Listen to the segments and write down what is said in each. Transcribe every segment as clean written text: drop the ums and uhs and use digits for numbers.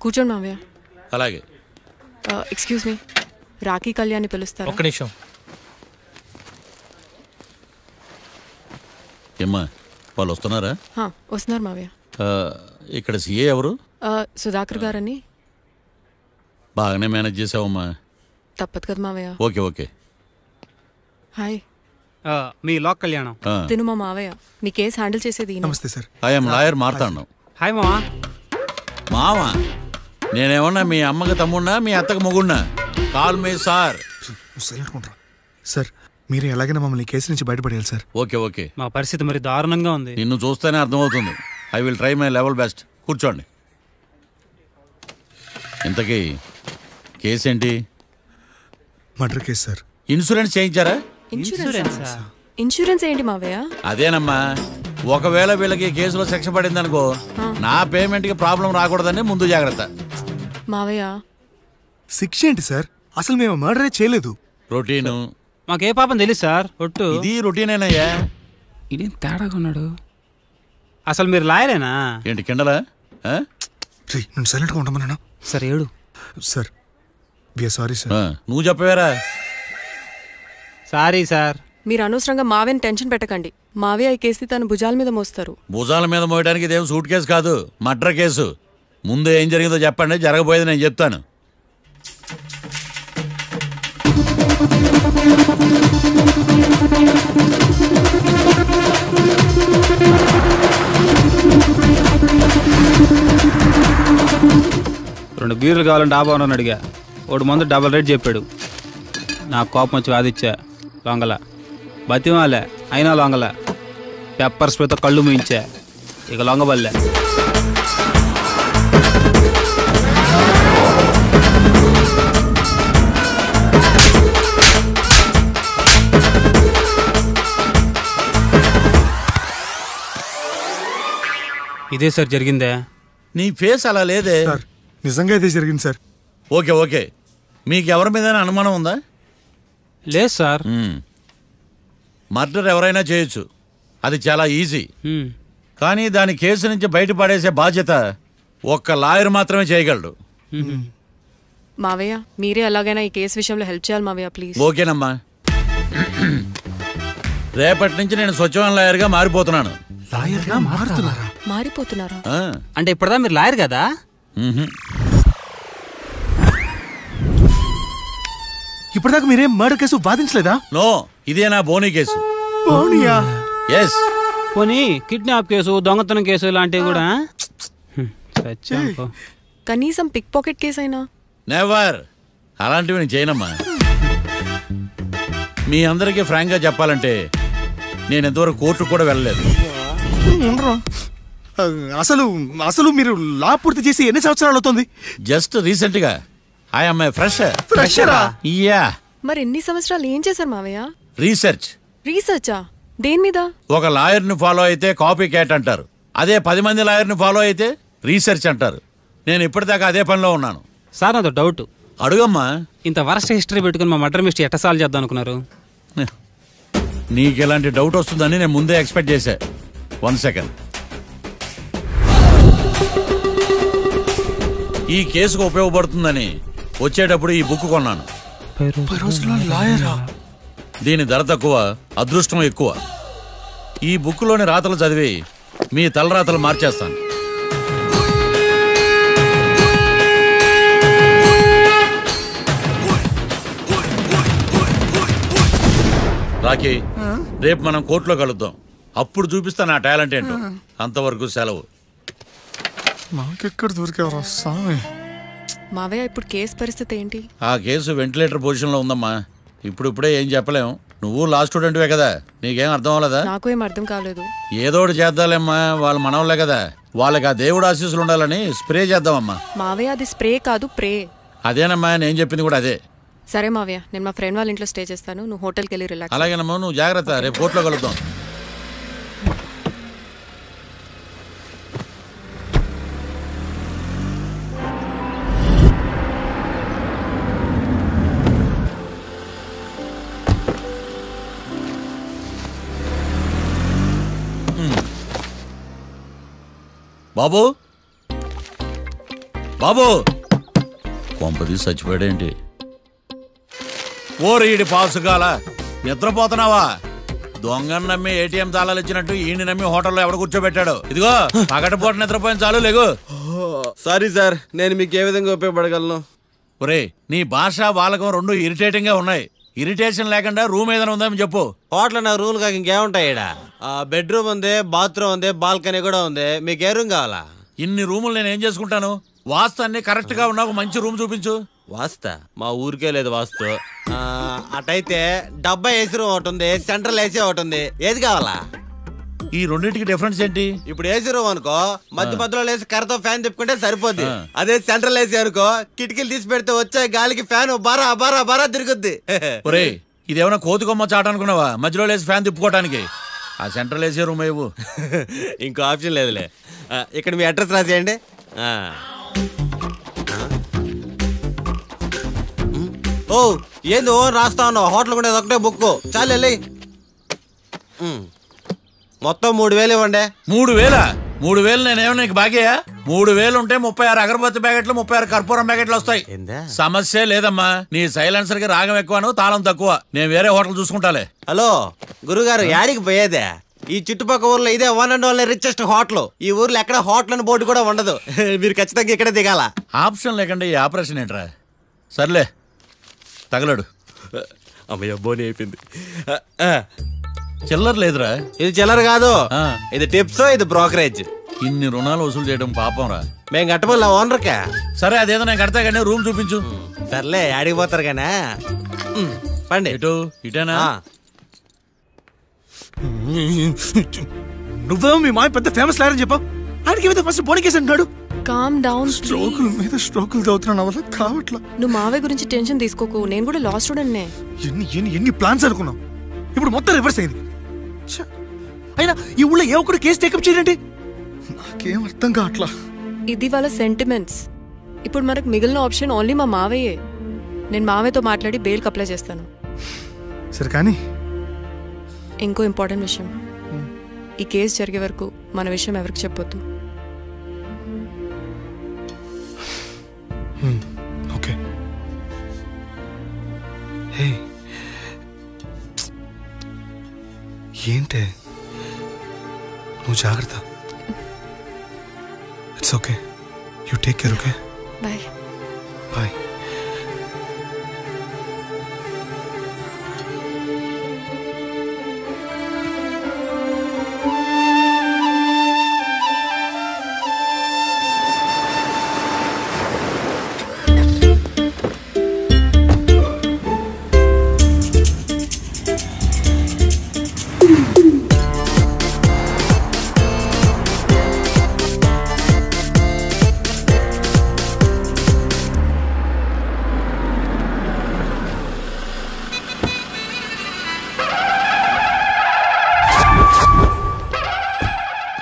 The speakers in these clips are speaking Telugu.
కూర్చోండి మావయ్య. అలాగే. ఎక్స్క్యూజ్ మీ, రాఖీ కళ్యాణ్ని పిలుస్తారా? ఒక్క నిమిషం. ఏమ్మా వాళ్ళు వస్తున్నారా? వస్తున్నారు మావయ్య. ఇక్కడ సీఏ ఎవరు? సుధాకర్ గారని. బాగానే మేనేజ్ చేసావమ్మా. తప్పదు కదా మావయ్య. Okay okay. హాయ్. మీ లోక్ కళ్యాణం. తిను మా మావయ్య. మీ కేసు హ్యాండిల్ చేసేది. నమస్తే సార్. ఐఎమ్ లాయర్ మాట్లాడినాం. హాయ్ మావా. మావా నేనేమన్నా మీ అమ్మకి తమ్ముడినా మీ అత్తకి మొగుడినా? Call me sir. సార్ మీరు ఎలాగైనా మమ్మల్ని కేసు నుంచి బయటపడేయాలి సార్. Okay okay. మా పరిస్థితి మరి దారుణంగా ఉంది. నిన్ను చూస్తేనే అర్థమవుతుంది. I will try my level best. కూర్చోండి. ఇంతకీ కేసు ఏంటి? Murder case sir. ఇన్సూరెన్స్ చేయించారా? ఇన్సూరెన్స్ ఏంటి మావయ్య? అదేనమ్మా, ఒకవేళ వీళ్ళకి కేసులో శిక్ష పడింది అనుకో, నా పేమెంట్ కి ప్రాబ్లం రాకూడదని ముందు జాగ్రత్త. మావయ్య శిక్ష ఏంటి సార్? అసలు మేము మర్డరే చేయలేదు. రొటీన్. మాకే పాపం తెలుసు సార్. ఒట్టు ఇది రొటీనేనయ్యా. ఇదేం తేడాగా ఉన్నాడు. అసలు మీరు లాయరేనా? ఏంటి కిండలా? నేను సైలెంట్గా ఉంటామన్నా. సార్ ఏడు. Sir we are sorry sir. నువ్వు చెప్పవేరా? Sorry sir. మీరు అనవసరంగా మావయ్యని టెన్షన్ పెట్టకండి. మావయ్య ఈ కేసు తన భుజాల మీద మోస్తారు. భుజాల మీద మోయడానికి ఇదేం సూట్ కేసు కాదు, మర్డర్ కేసు. ముందు ఏం జరిగిందో చెప్పండి, జరగబోయేది నేను చెప్తాను. రెండు బీర్లు కావాలని డాబా అని అడిగా. ఒకటి మందు డబల్ రేట్ చెప్పాడు. నాకు కోపం వచ్చి వాదిచ్చా. లొంగల బతిమాలే, అయినా లొంగల. పెప్పర్ స్ప్రేతో కళ్ళు మూయించా. ఇక లొంగబల్లే. ఇదే సార్ జరిగిందే. నీ ఫేస్ అలా లేదే. నిజంగా ఇదే జరిగింది సార్. Okay okay. మీకు ఎవరి మీద అనుమానం ఉందా? లేదు సార్. మర్డర్ ఎవరైనా చేయొచ్చు, అది చాలా ఈజీ. కానీ దాని కేసు నుంచి బయటపడేసే బాధ్యత ఒక్క లాయర్ మాత్రమే చేయగలడు. మావయ్య మీరే ఎలాగైనా ఈ కేసు విషయంలో హెల్ప్ చేయాలి మావయ్య, ప్లీజ్. ఓకేనమ్మా. రేపటి నుంచి నేను స్వచ్ఛమైన లాయర్గా మారిపోతున్నాను. మారిపోతున్నారా? అంటే ఇప్పుడుదా మీరు లాయర్ కదా? ఇప్పటిదాకా మీరేం మర్డర్ కేసు వాదించలేదా? నో, ఇదే నా బోనీ కేసు. ఎస్. పోనీ కిడ్నాప్ కేసు, దొంగతనం కేసు ఇలాంటివి కూడా. కనీసం పిక్ పాకెట్ కేసు అయినా? నెవర్. అలాంటివి నేను చేయనమ్మా. మీ అందరికీ ఫ్రాంక్గా చెప్పాలంటే నేను ఎంతవరకు కోర్టు కూడా వెళ్ళలేదు. అసలు అసలు మీరు లా పూర్తి చేసి ఎన్ని సంవత్సరాలు అవుతుంది? జస్ట్ రీసెంట్ గా. I am a fresher. ఫ్రెషరా? యా. మరి ఎన్ని సంవత్సరాలు ఏం చేశారు మావయ్య? రీసెర్చ్. రీసెర్చా? దేని మీద? ఒక లాయర్ ని ఫాలో అయితే కాపీ క్యాట్ అంటారు, అదే 10 మంది లాయర్ ని ఫాలో అయితే రీసెర్చ్ అంటారు. నేను ఇప్పటిదాకా అదే పనిలో ఉన్నాను. సార్ నాతో డౌట్. అడుగమ్మా. ఇంత వరస్ట్ హిస్టరీ పెట్టుకుని మా మర్డర్ మిస్టరీ ఎట్ట సాల్వ్ చేద్దాం అనుకున్నారు? నీకు ఇలాంటి డౌట్ వస్తుందని నేను ముందే ఎక్స్పెక్ట్ చేశా. 1 సెకండ్. ఈ కేసుకు ఉపయోగపడుతుందని వచ్చేటప్పుడు ఈ బుక్ కొన్నాను. దీని ధర తక్కువ, అదృష్టం ఎక్కువ. ఈ బుక్లోని రాతలు చదివి మీ తలరాతలు మార్చేస్తాను. రాకీ, రేపు మనం కోర్టులో కలుద్దాం. అప్పుడు చూపిస్తా నా టాలెంట్ ఏంటో. అంతవరకు సెలవు. నాకెక్కడ దొరికేవరా స్వామి? మావయ్య ఇప్పుడు కేసు పరిస్థితి ఏంటి? ఆ కేసు వెంటిలేటర్ పొజిషన్లో ఉందమ్మా. ఇప్పుడే ఏం చెప్పలేం. నువ్వు లా స్టూడెంట్వే కదా, నీకేం అర్థం అవ్వలేదా? నాకు ఏం అర్థం కాలేదు. ఏదో ఒకటి చేద్దాలేమ్మా, వాళ్ళు మనవలే కదా, వాళ్ళకి ఆ దేవుడు ఆశీస్సులు ఉండాలని స్ప్రే చేద్దామమ్మా. మావయ్య అది స్ప్రే కాదు, ప్రే. అదేనమ్మా, నేను చెప్పింది కూడా అదే. సరే మావయ్య, నేను మా ఫ్రెండ్ వాళ్ళ ఇంట్లో స్టే చేస్తాను, నువ్వు హోటల్కి వెళ్ళి రిలాక్స్. అలాగేనమ్మా, నువ్వు జాగ్రత్త. రేపు కోర్టులో కలుద్దాం. బాబు, బాబు కొంపది చచ్చిపోయాడేంటి? ఓరీడి పాసుగాల నిద్రపోతున్నావా? దొంగను నమ్మి ఏటీఎం తాళాలు ఇచ్చినట్టు ఈయన నమ్మి హోటల్లో ఎవడ కూర్చోబెట్టాడు? ఇదిగో పగటిపూట నిద్రపోయిన చాలు లేగు. సారీ సార్, నేను మీకు ఏ విధంగా ఉపయోగపడగలను? ఒరే నీ భాష వాలకం రెండు ఇరిటేటింగ్ గా ఉన్నాయి. ఇరిటేషన్ లేకుండా రూమ్ ఏదైనా ఉందని చెప్పు. హోటల్ నా రూల్ కాక ఇంకేముంటాయి? బెడ్రూమ్ ఉంది, బాత్రూమ్ ఉంది, బాల్కనీ కూడా ఉంది. మీకు ఏ రూమ్ కావాలా? ఇన్ని రూములు నేను ఏం చేసుకుంటాను? వాస్తు అన్ని కరెక్ట్ గా ఉన్నా ఒక మంచి రూమ్ చూపించు. వాస్తా? మా ఊరికే లేదు వాస్తు. అటైతే డబ్బా ఏసీ రూమ్ ఒకటి ఉంది, సెంట్రల్ ఏసీ ఒకటి ఉంది. ఏది కావాలా? ఈ రెండింటికి డిఫరెన్స్ ఏంటి? ఇప్పుడు ఏసీ రూమ్ అనుకో, మధ్య మధ్యలో లేసి కర్రతో ఫ్యాన్ తిప్పుకుంటే సరిపోద్ది. అదే సెంట్రల్ ఏసీ అనుకో, కిటికీలు తీసి పెడితే వచ్చే గాలికి ఫ్యాన్ బారా బారా బారా తిరుగుద్ది. ఒరే ఇదేమన్నా కోతి కొమ్మ చాట అనుకున్నావా మధ్యలో లేసి ఫ్యాన్ తిప్పుకోవడానికి? ఆ సెంట్రల్ ఏసీ రూమ్ ఇవ్వు. ఇంకో ఆప్షన్ లేదులే. ఇక్కడ మీ అడ్రస్ రాసేయండి. ఓ ఏంది ఓ రాస్తా ఉన్నావు? హోటల్ కూడా ఒకటే బుక్ చాలు వెళ్ళి. మొత్తం 3000 ఇవ్వండి. 3000? 3000 నేనేమో నీకు బాగేయా? 3000 ఉంటే 36 అగరబత్తి ప్యాకెట్లు 36 కర్పూరం ప్యాకెట్లు వస్తాయి. సమస్య లేదమ్మా. నీ సైలెన్సర్ కి రాగం ఎక్కువను తాళం తక్కువ. నేను వేరే హోటల్ చూసుకుంటాలే. హలో గురుగారు, యాడికి పోయేదే? ఈ చుట్టుపక్కల ఊర్లో ఇదే one and only richest hotel. ఈ ఊర్లో ఎక్కడ హోటల్ అని బోర్డు కూడా ఉండదు. మీరు ఖచ్చితంగా ఇక్కడే దిగాల. ఆప్షన్ లేకుండా ఈ ఆపరేషన్ ఏంట్రా? సర్లే తగలడు. అమ్మయ్య బోని అయిపోయింది. చిల్లర లేదురా. ఇది చిల్లర కాదు, ఇది టిప్స్, ఇది బ్రోకరేజ్. ఇన్ని రుణాలు వసూలు చేయడం పాపం రా. మేము కట్టబోలే ఓనర్కే. సరే అదేదో నేను కడతా కానీ రూమ్ చూపించు. సర్లే ఆడిపోతారు కానీ పండి. ఇటు ఇటేనా? నువ్వేమో మీ మాయ పెద్ద ఫేమస్ లాయర్ అని చెప్పావు. ఆయనకి ఏమైతే ఫస్ట్ బోని కేసు అంటున్నాడు. Calm down. స్ట్రోకుల మీద స్ట్రోకులు తవ్వుతున్నా నా వల్ల కావట్లా. నువ్వు మావయ్య గురించి టెన్షన్ తీసుకోకు. నేను కూడా లా స్టూడెంట్నే. ఎన్ని ప్లాన్స్ అనుకున్నావు, ఇప్పుడు మొత్తం రివర్స్ అయింది. అయినా ఈ ఊళ్ళో ఏ ఒక్కడు కేసు టేకప్ చేయండి. నాకేం అర్థం కావట్లా. ఇది వాళ్ళ సెంటిమెంట్స్. ఇప్పుడు మనకు మిగిలిన ఆప్షన్ ఓన్లీ మా మావయ్యే. నేను మావయ్యతో మాట్లాడి బెయిల్కి అప్లై చేస్తాను. సరే కానీ ఇంకో ఇంపార్టెంట్ విషయం, ఈ కేసు జరిగే వరకు మన విషయం ఎవరికి చెప్పొద్దు. ఓకే. హే ఏంటే నువ్వు జాగ్రత్త. It's okay. You take care. Okay bye. Bye.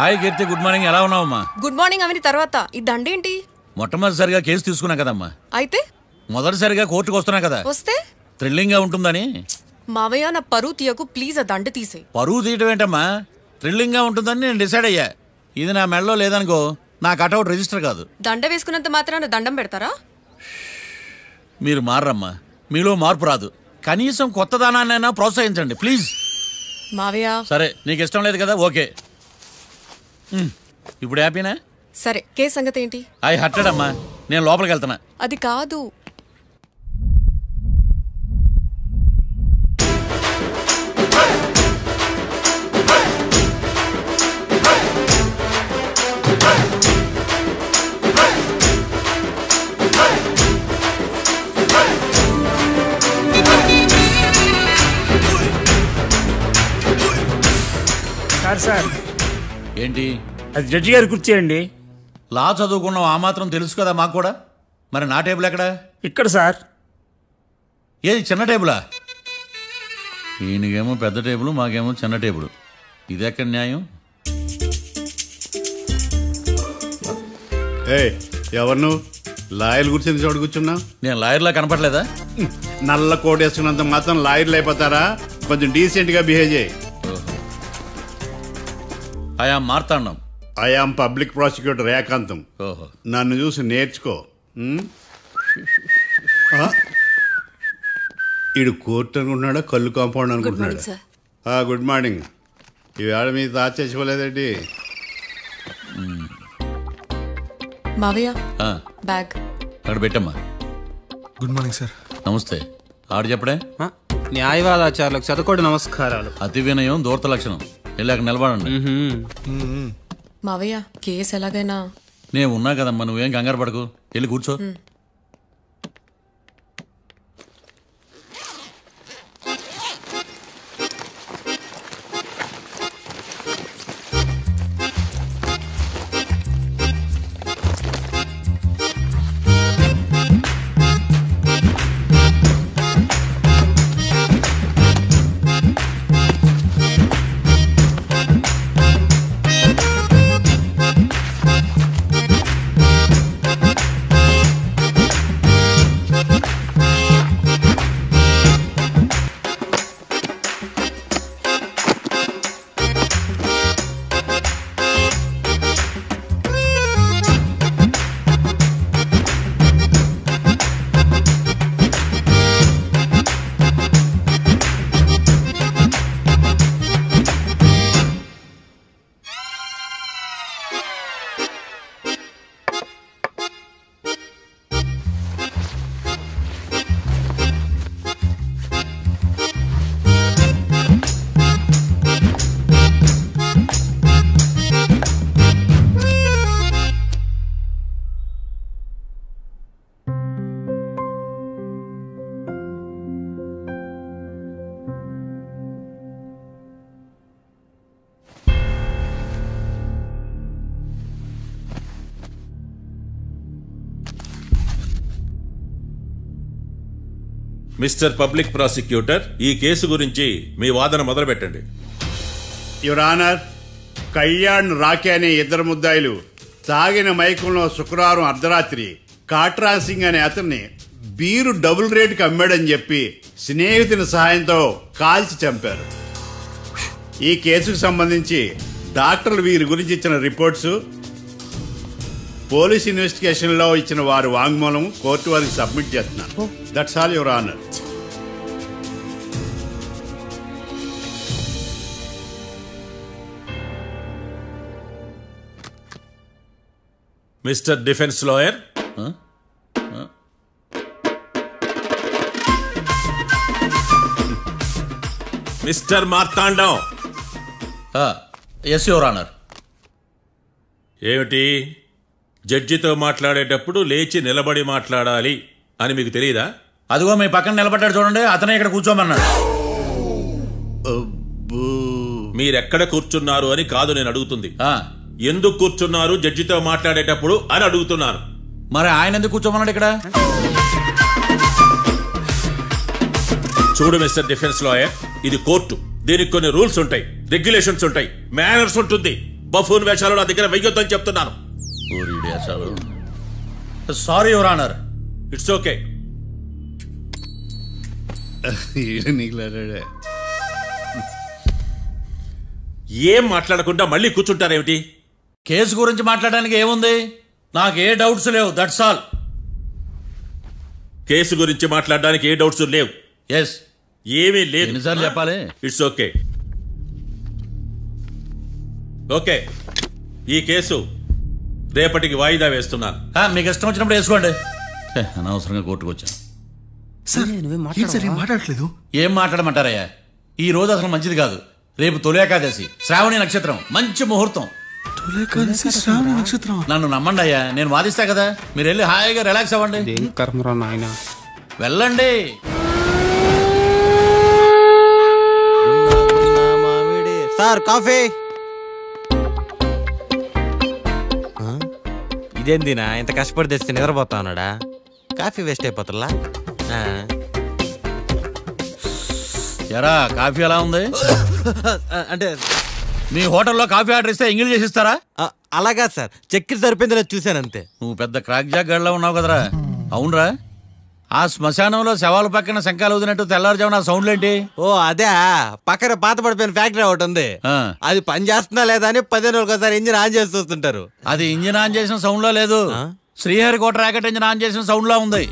Hi Keerthi, good morning. ఎలా ఉన్నావమ్మా? గుడ్ మార్నింగ్ అవని తర్వాత ఈ దండేంటి? మొట్టమొదటిసారిగా కేసు తీసుకున్నా కదమ్మా. అయితే మొదటిసారిగా కోర్టుకు వస్తున్నా కదా, వస్తే థ్రిల్లింగ్ గా ఉంటుందని. మావయ్య నా పరువు తీయకు ప్లీజ్. ఆ దండ తీసే. పరువు తీయటం ఏంటమ్మా? థ్రిల్లింగ్ గా ఉంటుందని నేను డిసైడ్ అయ్యా. ఇది నా మెడలో లేదనుకో, నా కటౌట్ రిజిస్టర్ కాదు. దండ వేసుకున్నంత మాత్రాన దండం పెడతారా? మీరు మారమ్మా, మీలో మార్పు రాదు. కనీసం కొత్త దానాన్నైనా ప్రోత్సహించండి ప్లీజ్. మావయ్య సరే నీకు ఇష్టం లేదు కదా, ఓకే. ఇప్పుడు హ్యాపీనా? సరే కేసు సంగతి ఏంటి? ఐ హర్టెడ్ అమ్మా, నేను లోపలికి వెళ్తున్నా. అది కాదు. సార్ ఏంటి? అది జడ్జి గారి కుర్చీ అండి. లా చదువుకున్నావు, ఆ మాత్రం తెలుసు కదా మాకు కూడా. మరి నా టేబుల్ ఎక్కడ? ఇక్కడ సార్. ఏది చిన్న టేబులా? ఈయనకేమో పెద్ద టేబుల్, మాకేమో చిన్న టేబుల్. ఇది ఎక్కడ న్యాయం? ఎవరు నువ్వు? లాయర్లు కూర్చుని చోటు కూర్చున్నా? నేను లాయర్లా కనపడలేదా? నల్ల కోట్ వేసుకున్నంత మాత్రం లాయర్లు అయిపోతారా? కొంచెం డీసెంట్ గా బిహేవ్ చేయి. ఆయా Marthandam. I am public prosecutor ఏకాంతం. ఓహో. నన్ను చూసి నేర్చుకో. ఈడు కోర్టు అనుకుంటున్నాడా కళ్ళు కాంపౌండ్ అనుకుంటున్నాడా? Good morning. ఈవేళ మీద దాచేసుకోలేదండి. మావయ్య బ్యాగ్ అక్కడ పెట్టమ్మా. Good morning sir. నమస్తే. ఆడు చెప్పడే. న్యాయవాదాచారులకు శతకోటి నమస్కారాలు. అతి వినయం దూరత లక్షణం. వెళ్ళాక నిలబడండి. మావయ్య కేసు ఎలాగైనా. నేను ఉన్నా కదమ్మా, నువ్వేం కంగారు పడకు. వెళ్ళి కూర్చో. మిస్టర్ పబ్లిక్ ప్రాసిక్యూటర్, ఈ కేసు గురించి మీ వాదన మొదలు పెట్టండి. యువర్ ఆనర్, కళ్యాణ్ రాకే అనే ఇద్దరు ముద్దాయిలు తాగిన మైకంలో శుక్రవారం అర్ధరాత్రి కాట్రా సింగ్ అనే అతన్ని బీరు డబుల్ రేటుకి అమ్మాడని చెప్పి స్నేహితుని సహాయంతో కాల్చి చంపారు. ఈ కేసుకు సంబంధించి డాక్టర్లు వీరి గురించి ఇచ్చిన రిపోర్ట్స్, పోలీస్ ఇన్వెస్టిగేషన్ లో ఇచ్చిన వారి వాంగ్మూలం కోర్టు వారికి సబ్మిట్ చేస్తున్నారు. That's all your honour. Mister defence lawyer, mister Marthandam. Yes your honour. ఏమిటి, జడ్జితో మాట్లాడేటప్పుడు లేచి నిలబడి మాట్లాడాలి అని మీకు తెలియదా? అదిగో మీ పక్కన నిలబడ్డాడు చూడండి, అతనే ఇక్కడ కూర్చోమన్నాడు. మీరెక్కడ కూర్చున్నారు అని కాదు నేను అడుగుతుంది. ఎందుకు కూర్చున్నారు జడ్జితో మాట్లాడేటప్పుడు అని అడుగుతున్నాను. మరి ఆయన ఎందుకు కూర్చోమన్నాడు ఇక్కడ? చూడు మిస్టర్ డిఫెన్స్ లాయర్, ఇది కోర్టు. దీనికి కొన్ని రూల్స్ ఉంటాయి, రెగ్యులేషన్స్ ఉంటాయి, మేనర్స్ ఉంటుంది. బఫూన్ వేషాలు నా దగ్గర వెయ్యొద్దని చెప్తున్నాను. Sorry your honour. It's okay. ఏం మాట్లాడకుండా మళ్ళీ కూర్చుంటారేమిటి? కేసు గురించి మాట్లాడడానికి ఏముంది? నాకు ఏ డౌట్స్ లేవు, దట్స్ ఆల్. కేసు గురించి మాట్లాడడానికి ఏ డౌట్స్ లేవు? ఎస్. ఏమీ లేదు. ఎన్నిసార్లు చెప్పాలి? It's okay. ఓకే, ఈ కేసు రేపటికి వాయిదా వేస్తున్నాను. మీకు ఇష్టం వచ్చినప్పుడు వేసుకోండి. అనవసరంగా కోర్టుకు వచ్చాను. మాట్లాడట్లేదు. ఏం మాట్లాడమంటారయ్యా? ఈ రోజు అసలు మంచిది కాదు. రేపు తొలి ఏకాదశి, శ్రావణి నక్షత్రం, మంచి ముహూర్తం. నన్ను నమ్మండి అయ్యా, నేను వాదిస్తా కదా. మీరు వెళ్ళి హాయిగా రిలాక్స్ అవ్వండి. వెళ్ళండి. Sir coffee. ఇదేందినా ఇంత కష్టపడి తెస్తే నిద్రపోతా ఉన్నాడా? కాఫీ వేస్ట్ అయిపోతుందా? ఎరా కాఫీ ఎలా ఉంది? అంటే మీ హోటల్లో కాఫీ ఆర్డర్ ఇస్తే ఎంగిల్ చేసిస్తారా? అలాగా సార్, చక్కెర సరిపోయింది చూశాను అంతే. నువ్వు పెద్ద క్రాక్ జాక్ గడ్లా ఉన్నావు కదరా. అవునరా? ఆ శ్మశానంలో శవాల పక్కన శంఖాలు వదినట్టు తెల్లారుజామున సౌండ్లేంటి? ఓ అదే, పక్కన పాత పడిపోయిన ఫ్యాక్టరీ ఒకటి ఉంది, అది పని చేస్తుందా లేదా అని 15 రోజులకి ఒకసారి ఇంజిన్ ఆన్ చేసి చూస్తుంటారు. అది ఇంజిన్ ఆన్ చేసిన సౌండ్ లో లేదు, శ్రీహరికోట రాకెట్ ఇంజిన్ ఆన్ చేసిన సౌండ్ లో ఉంది.